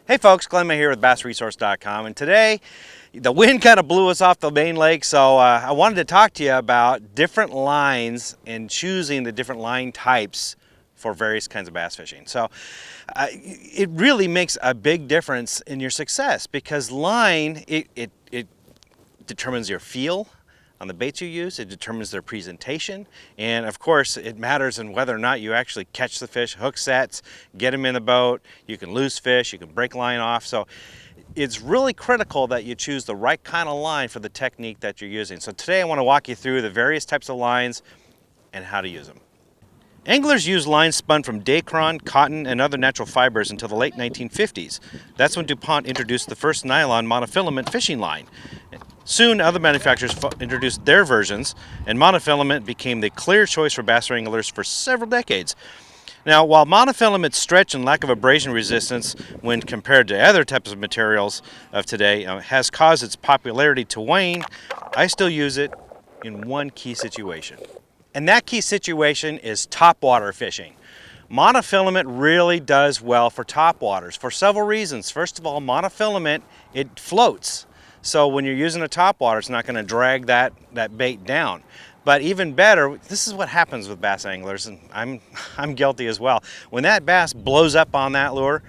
Hey folks, Glenn May here with BassResource.com, and today the wind kind of blew us off the main lake, so I wanted to talk to you about different lines and choosing the different line types for various kinds of bass fishing. So it really makes a big difference in your success because line, it determines your feel on the baits you use, it determines their presentation, and of course it matters in whether or not you actually catch the fish, hook sets, get them in the boat, you can lose fish, you can break line off. So it's really critical that you choose the right kind of line for the technique that you're using. So today I want to walk you through the various types of lines and how to use them. Anglers used lines spun from dacron, cotton, and other natural fibers until the late 1950s. That's when DuPont introduced the first nylon monofilament fishing line. Soon, other manufacturers introduced their versions, and monofilament became the clear choice for bass anglers for several decades. Now, while monofilament's stretch and lack of abrasion resistance when compared to other types of materials of today has caused its popularity to wane, I still use it in one key situation. And that key situation is topwater fishing. Monofilament really does well for topwaters for several reasons. First of all, monofilament, it floats. So when you're using a topwater, it's not going to drag that bait down. But even better, this is what happens with bass anglers, and I'm guilty as well. When that bass blows up on that lure,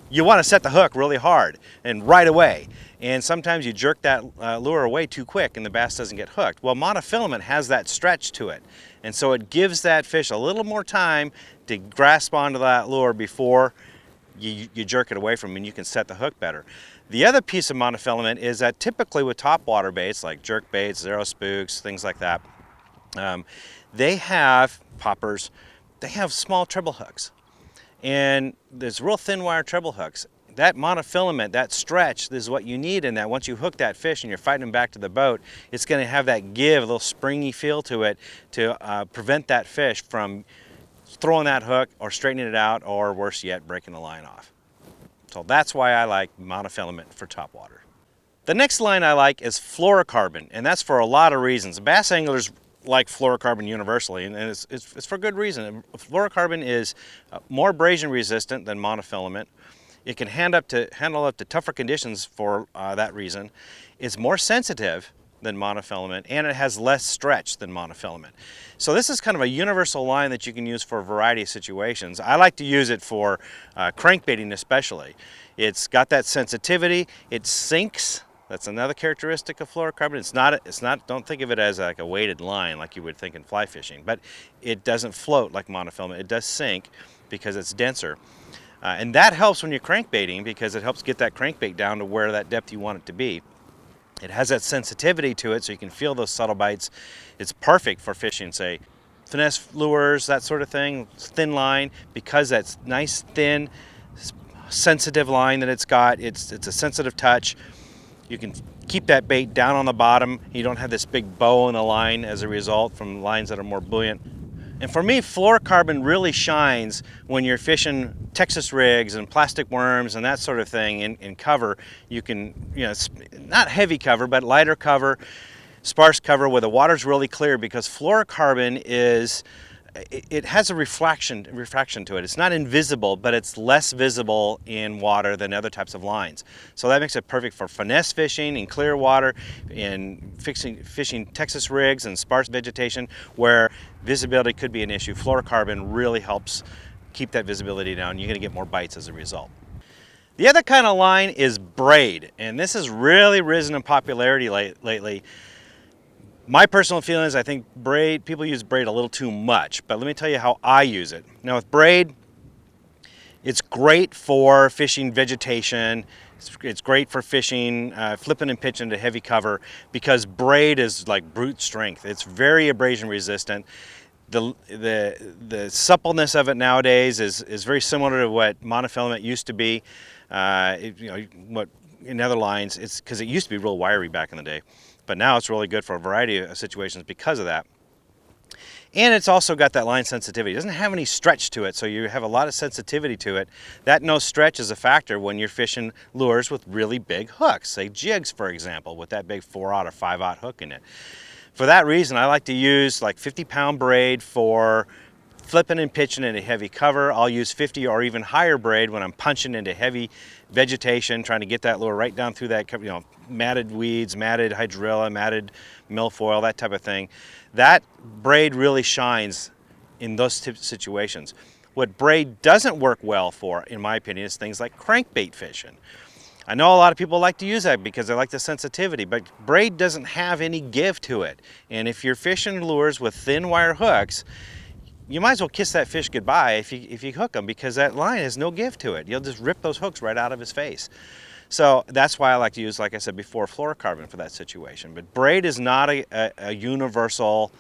you want to set the hook really hard and right away. And sometimes you jerk that lure away too quick and the bass doesn't get hooked. Well, monofilament has that stretch to it. And so it gives that fish a little more time to grasp onto that lure before you jerk it away from him, and you can set the hook better. The other piece of monofilament is that typically with topwater baits like jerk baits, zero spooks, things like that, they have poppers, they have small treble hooks. And there's real thin wire treble hooks. That monofilament, that stretch, is what you need in that. Once you hook that fish and you're fighting them back to the boat, it's going to have that give, a little springy feel to it to prevent that fish from throwing that hook or straightening it out, or worse yet, breaking the line off. So that's why I like monofilament for topwater. The next line I like is fluorocarbon, and that's for a lot of reasons. Bass anglers like fluorocarbon universally, and it's for good reason. Fluorocarbon is more abrasion resistant than monofilament. It can handle up to tougher conditions for that reason. It's more sensitive than monofilament, and it has less stretch than monofilament. So this is kind of a universal line that you can use for a variety of situations. I like to use it for crankbaiting especially. It's got that sensitivity, it sinks. That's another characteristic of fluorocarbon. It's not, don't think of it as like a weighted line like you would think in fly fishing, but it doesn't float like monofilament. It does sink because it's denser. And that helps when you're crankbaiting because it helps get that crankbait down to where that depth you want it to be. It has that sensitivity to it so you can feel those subtle bites. It's perfect for fishing, say, finesse lures, that sort of thing, thin line, because that's nice, thin, sensitive line that it's got. It's a sensitive touch. You can keep that bait down on the bottom. You don't have this big bow in the line as a result from lines that are more buoyant. And for me, fluorocarbon really shines when you're fishing Texas rigs and plastic worms and that sort of thing in cover. You can, it's not heavy cover, but lighter cover, sparse cover where the water's really clear, because fluorocarbon it has a refraction to it. It's not invisible, but it's less visible in water than other types of lines. So that makes it perfect for finesse fishing in clear water, in fishing Texas rigs and sparse vegetation where visibility could be an issue. Fluorocarbon really helps keep that visibility down. You're going to get more bites as a result. The other kind of line is braid, and this has really risen in popularity lately. My personal feeling is I think people use braid a little too much, but let me tell you how I use it. Now with braid, it's great for fishing vegetation. It's great for fishing, flipping and pitching to heavy cover, because braid is like brute strength. It's very abrasion resistant. The suppleness of it nowadays is very similar to what monofilament used to be. What in other lines, it's because it used to be real wiry back in the day. But now it's really good for a variety of situations because of that. And it's also got that line sensitivity. It doesn't have any stretch to it, so you have a lot of sensitivity to it. That no stretch is a factor when you're fishing lures with really big hooks, say jigs, for example, with that big 4/0 or 5/0 hook in it. For that reason, I like to use like 50-pound braid for flipping and pitching into heavy cover. I'll use 50 or even higher braid when I'm punching into heavy vegetation, trying to get that lure right down through that, you know, matted weeds, matted hydrilla, matted milfoil, that type of thing. That braid really shines in those situations. What braid doesn't work well for, in my opinion, is things like crankbait fishing. I know a lot of people like to use that because they like the sensitivity, but braid doesn't have any give to it. And if you're fishing lures with thin wire hooks, you might as well kiss that fish goodbye if you hook them, because that line has no give to it. You'll just rip those hooks right out of his face. So that's why I like to use, like I said before, fluorocarbon for that situation. But braid is not a universal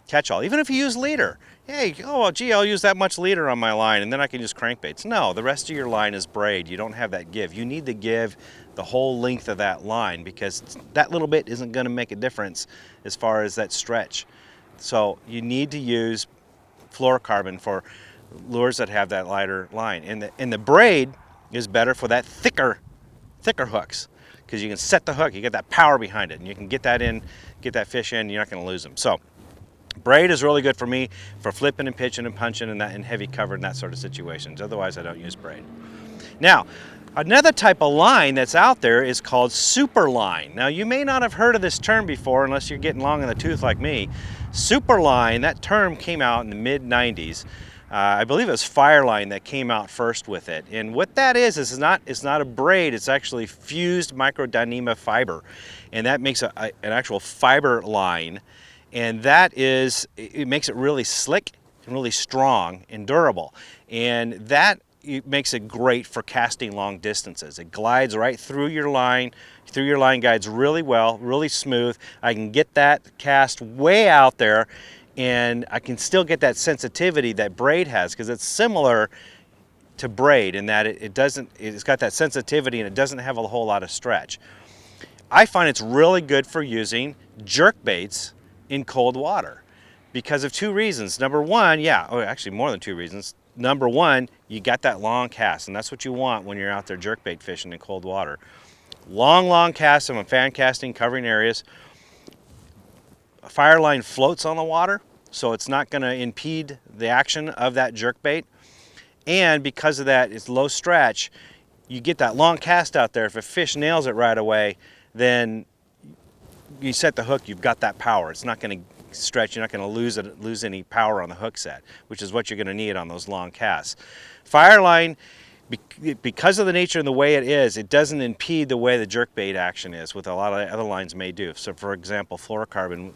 catch-all. Even if you use leader, hey, oh, well, gee, I'll use that much leader on my line and then I can use crankbaits. No, the rest of your line is braid. You don't have that give. You need to give the whole length of that line, because that little bit isn't going to make a difference as far as that stretch. So you need to use fluorocarbon for lures that have that lighter line. And the braid is better for that thicker hooks, because you can set the hook, you get that power behind it, and you can get that fish in, you're not going to lose them. So braid is really good for me for flipping and pitching and punching and that in heavy cover and that sort of situations. Otherwise, I don't use braid. Now, another type of line that's out there is called super line. Now, you may not have heard of this term before unless you're getting long in the tooth like me. Super line, that term came out in the mid-90s. I believe it was Fireline that came out first with it. And what that is it's not a braid, it's actually fused microdyneema fiber. And that makes an actual fiber line. And it makes it really slick and really strong and durable. And that makes it great for casting long distances. It glides right through your line guides really well, really smooth. I can get that cast way out there, and I can still get that sensitivity that braid has, because it's similar to braid in that it's got that sensitivity and it doesn't have a whole lot of stretch. I find it's really good for using jerk baits in cold water because of two reasons. Number one, actually more than two reasons. Number one, you got that long cast, and that's what you want when you're out there jerkbait fishing in cold water. Long cast on fan casting, covering areas. A fire line floats on the water, so it's not going to impede the action of that jerkbait. And because of that, it's low stretch. You get that long cast out there. If a fish nails it right away, then you set the hook, you've got that power. It's not going to stretch, you're not going to lose any power on the hook set, which is what you're going to need on those long casts. Fireline, because of the nature and the way it is, it doesn't impede the way the jerkbait action is, with a lot of other lines may do. So for example, fluorocarbon,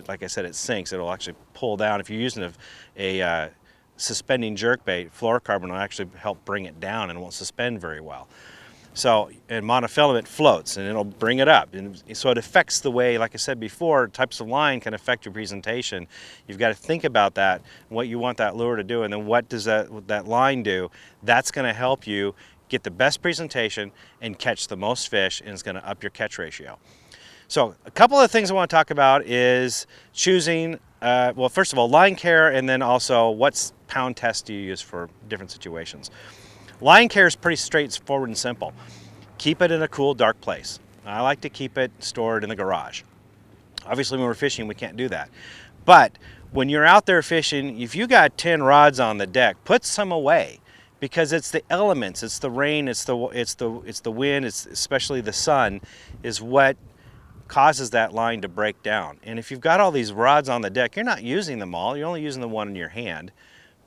like I said, it sinks. It'll actually pull down. If you're using a suspending jerkbait, fluorocarbon will actually help bring it down and it won't suspend very well. So, and monofilament floats and it'll bring it up. And so it affects the way, like I said before, types of line can affect your presentation. You've got to think about that, what you want that lure to do, and then what does that line do. That's going to help you get the best presentation and catch the most fish, and it's going to up your catch ratio. So a couple of things I want to talk about is choosing, well, first of all, line care, and then also what pound test do you use for different situations. Line care is pretty straightforward and simple. Keep it in a cool, dark place. I like to keep it stored in the garage. Obviously, when we're fishing, we can't do that. But when you're out there fishing, if you got 10 rods on the deck, put some away, because it's the elements, it's the rain, it's the wind, it's especially the sun, is what causes that line to break down. And if you've got all these rods on the deck, you're not using them all. You're only using the one in your hand.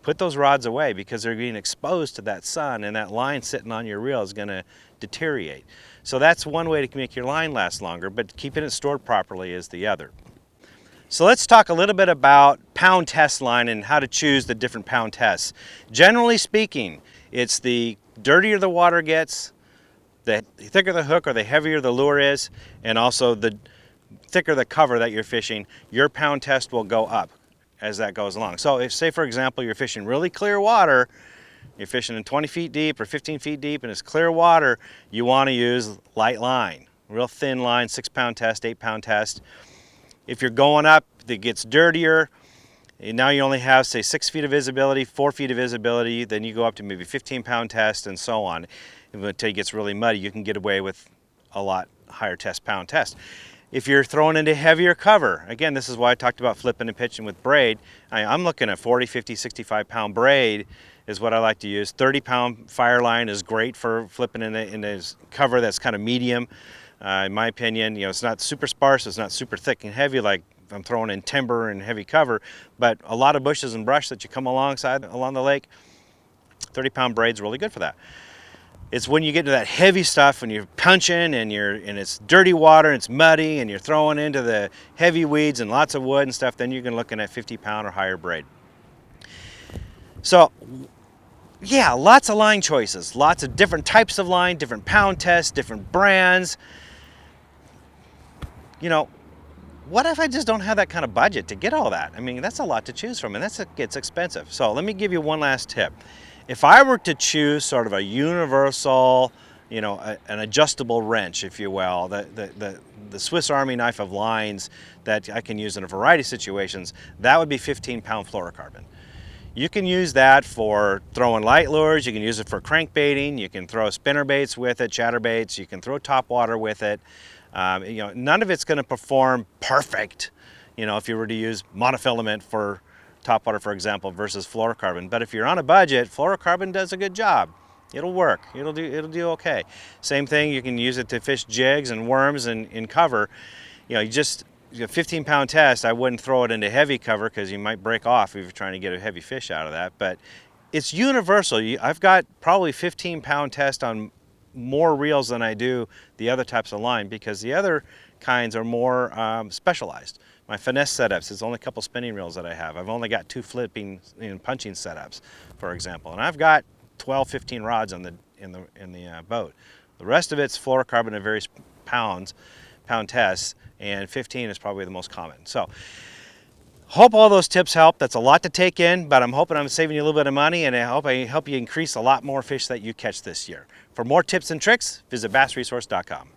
Put those rods away, because they're being exposed to that sun, and that line sitting on your reel is going to deteriorate. So that's one way to make your line last longer, but keeping it stored properly is the other. So let's talk a little bit about pound test line and how to choose the different pound tests. Generally speaking, it's the dirtier the water gets, the thicker the hook or the heavier the lure is, and also the thicker the cover that you're fishing, your pound test will go up as that goes along. So if, say for example, you're fishing really clear water, you're fishing in 20 feet deep or 15 feet deep and it's clear water, you want to use light line, real thin line, 6-pound test, 8-pound test. If you're going up, it gets dirtier, and now you only have, say, 6 feet of visibility, 4 feet of visibility, then you go up to maybe 15-pound test and so on. Until it gets really muddy, you can get away with a lot higher pound test. If you're throwing into heavier cover, again, this is why I talked about flipping and pitching with braid. I'm looking at 40, 50, 65 pound braid is what I like to use. 30-pound fire line is great for flipping in a cover that's kind of medium. In my opinion, it's not super sparse, it's not super thick and heavy like I'm throwing in timber and heavy cover, but a lot of bushes and brush that you come along the lake, 30-pound braid's really good for that. It's when you get to that heavy stuff, when you're punching and it's dirty water and it's muddy and you're throwing into the heavy weeds and lots of wood and stuff, then you're looking at 50-pound or higher braid. So yeah, lots of line choices, lots of different types of line, different pound tests, different brands. What if I just don't have that kind of budget to get all that? I mean, that's a lot to choose from, and it's expensive. So let me give you one last tip. If I were to choose sort of a universal, an adjustable wrench, if you will, the Swiss Army knife of lines that I can use in a variety of situations, that would be 15-pound fluorocarbon. You can use that for throwing light lures, you can use it for crankbaiting, you can throw spinner baits with it, chatterbaits, you can throw topwater with it. None of it's going to perform perfect, if you were to use monofilament for topwater, for example, versus fluorocarbon. But if you're on a budget, fluorocarbon does a good job. It'll work. It'll do okay. Same thing, you can use it to fish jigs and worms in cover. You 15-pound test, I wouldn't throw it into heavy cover because you might break off if you're trying to get a heavy fish out of that. But it's universal. I've got probably 15-pound test on more reels than I do the other types of line, because the other kinds are more specialized. My finesse setups, it's only a couple spinning reels that I have. I've only got 2 flipping and punching setups, for example, and I've got 12, 15 rods in the boat. The rest of it's fluorocarbon at various pound tests, and 15 is probably the most common. So hope all those tips help. That's a lot to take in, but I'm hoping I'm saving you a little bit of money, and I hope I help you increase a lot more fish that you catch this year. For more tips and tricks, visit BassResource.com.